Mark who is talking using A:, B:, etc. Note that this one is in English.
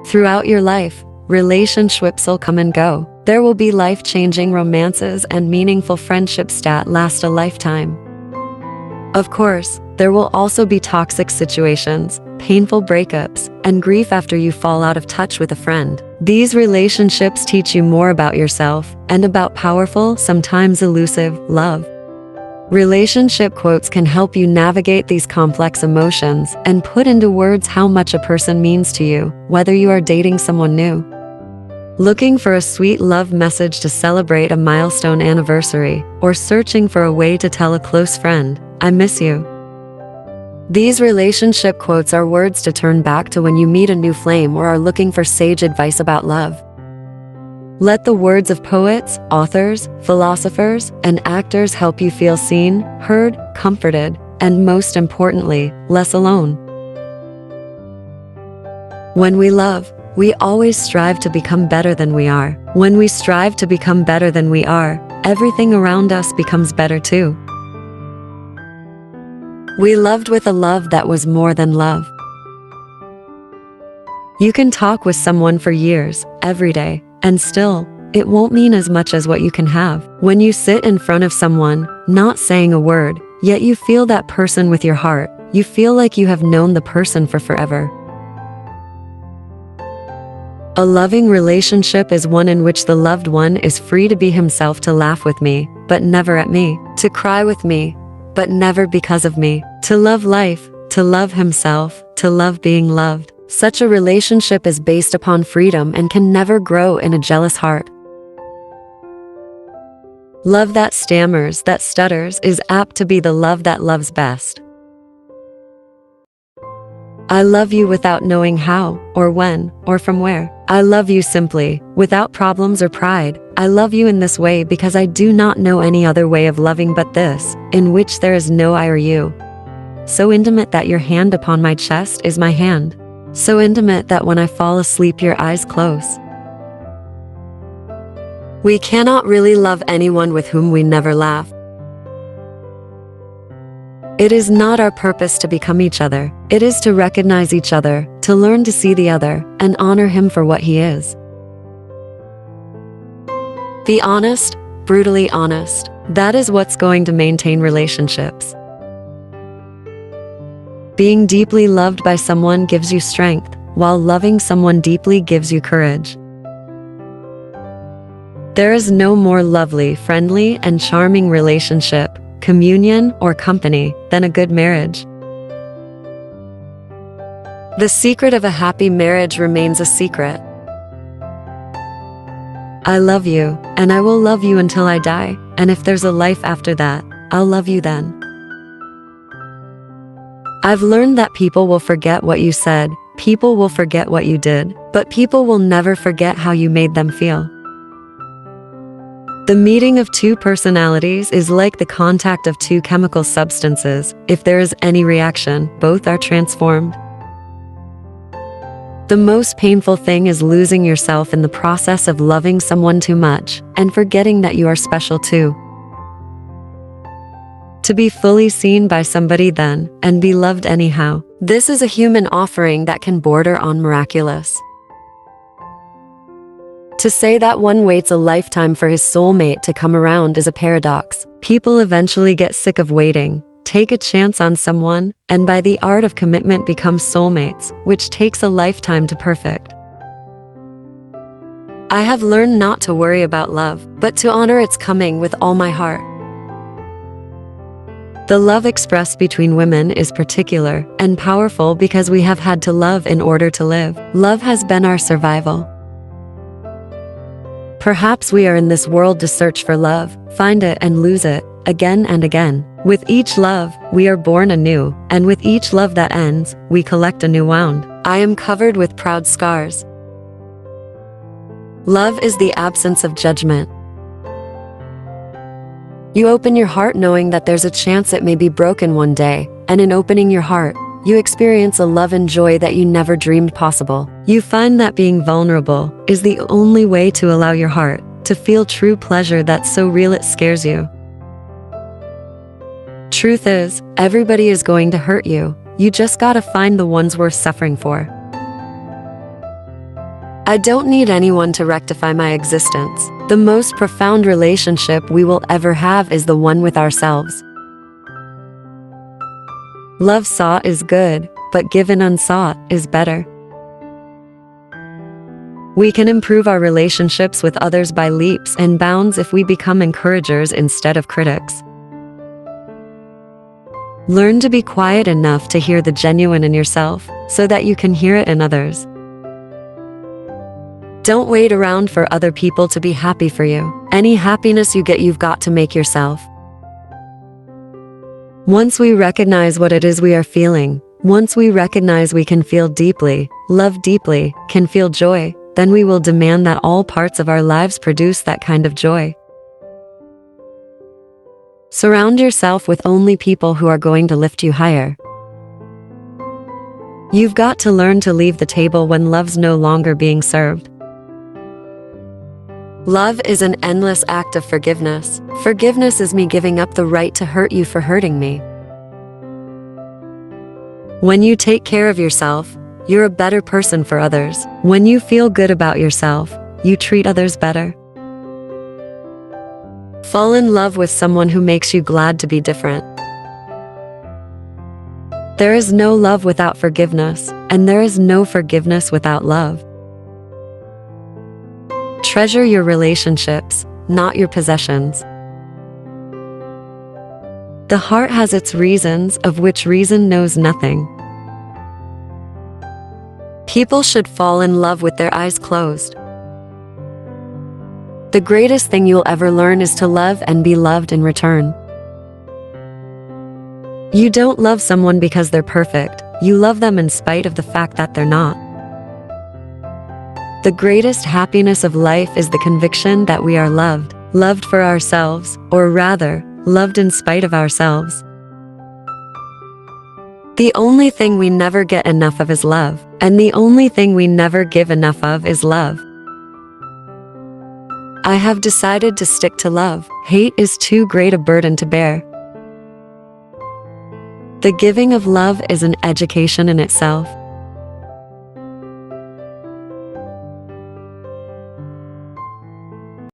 A: Throughout your life, relationships will come and go. There will be life-changing romances and meaningful friendships that last a lifetime. Of course, there will also be toxic situations, painful breakups, and grief after you fall out of touch with a friend. These relationships teach you more about yourself and about powerful, sometimes elusive, love. Relationship quotes can help you navigate these complex emotions and put into words how much a person means to you, whether you are dating someone new, looking for a sweet love message to celebrate a milestone anniversary, or searching for a way to tell a close friend, "I miss you." These relationship quotes are words to turn back to when you meet a new flame or are looking for sage advice about love. Let the words of poets, authors, philosophers, and actors help you feel seen, heard, comforted, and most importantly, less alone. When we love, we always strive to become better than we are. When we strive to become better than we are, everything around us becomes better too. We loved with a love that was more than love. You can talk with someone for years, every day, and still, it won't mean as much as what you can have. When you sit in front of someone, not saying a word, yet you feel that person with your heart, you feel like you have known the person for forever. A loving relationship is one in which the loved one is free to be himself, to laugh with me, but never at me, to cry with me, but never because of me, to love life, to love himself, to love being loved. Such a relationship is based upon freedom and can never grow in a jealous heart. Love that stammers, that stutters, is apt to be the love that loves best. I love you without knowing how, or when, or from where. I love you simply, without problems or pride. I love you in this way because I do not know any other way of loving but this, in which there is no I or you. So intimate that your hand upon my chest is my hand. So intimate that when I fall asleep your eyes close. We cannot really love anyone with whom we never laugh. It is not our purpose to become each other. It is to recognize each other, to learn to see the other, and honor him for what he is. Be honest, brutally honest. That is what's going to maintain relationships. Being deeply loved by someone gives you strength, while loving someone deeply gives you courage. There is no more lovely, friendly, and charming relationship, communion, or company than a good marriage. The secret of a happy marriage remains a secret. I love you, and I will love you until I die, and if there's a life after that, I'll love you then. I've learned that people will forget what you said, people will forget what you did, but people will never forget how you made them feel. The meeting of two personalities is like the contact of two chemical substances. If there is any reaction, both are transformed. The most painful thing is losing yourself in the process of loving someone too much, and forgetting that you are special too. To be fully seen by somebody then, and be loved anyhow. This is a human offering that can border on miraculous. To say that one waits a lifetime for his soulmate to come around is a paradox. People eventually get sick of waiting, take a chance on someone, and by the art of commitment become soulmates, which takes a lifetime to perfect. I have learned not to worry about love, but to honor its coming with all my heart. The love expressed between women is particular and powerful because we have had to love in order to live. Love has been our survival. Perhaps we are in this world to search for love, find it and lose it, again and again. With each love, we are born anew, and with each love that ends, we collect a new wound. I am covered with proud scars. Love is the absence of judgment. You open your heart knowing that there's a chance it may be broken one day, and in opening your heart, you experience a love and joy that you never dreamed possible. You find that being vulnerable is the only way to allow your heart to feel true pleasure that's so real it scares you. Truth is, everybody is going to hurt you. You just gotta find the ones worth suffering for. I don't need anyone to rectify my existence. The most profound relationship we will ever have is the one with ourselves. Love sought is good, but given unsought is better. We can improve our relationships with others by leaps and bounds if we become encouragers instead of critics. Learn to be quiet enough to hear the genuine in yourself, so that you can hear it in others. Don't wait around for other people to be happy for you. Any happiness you get, you've got to make yourself. Once we recognize what it is we are feeling, once we recognize we can feel deeply, love deeply, can feel joy, then we will demand that all parts of our lives produce that kind of joy. Surround yourself with only people who are going to lift you higher. You've got to learn to leave the table when love's no longer being served. Love is an endless act of forgiveness. Forgiveness is me giving up the right to hurt you for hurting me. When you take care of yourself, you're a better person for others. When you feel good about yourself, you treat others better. Fall in love with someone who makes you glad to be different. There is no love without forgiveness, and there is no forgiveness without love. Treasure your relationships, not your possessions. The heart has its reasons, of which reason knows nothing. People should fall in love with their eyes closed. The greatest thing you'll ever learn is to love and be loved in return. You don't love someone because they're perfect. You love them in spite of the fact that they're not. The greatest happiness of life is the conviction that we are loved, loved for ourselves, or rather, loved in spite of ourselves. The only thing we never get enough of is love, and the only thing we never give enough of is love. I have decided to stick to love. Hate is too great a burden to bear. The giving of love is an education in itself.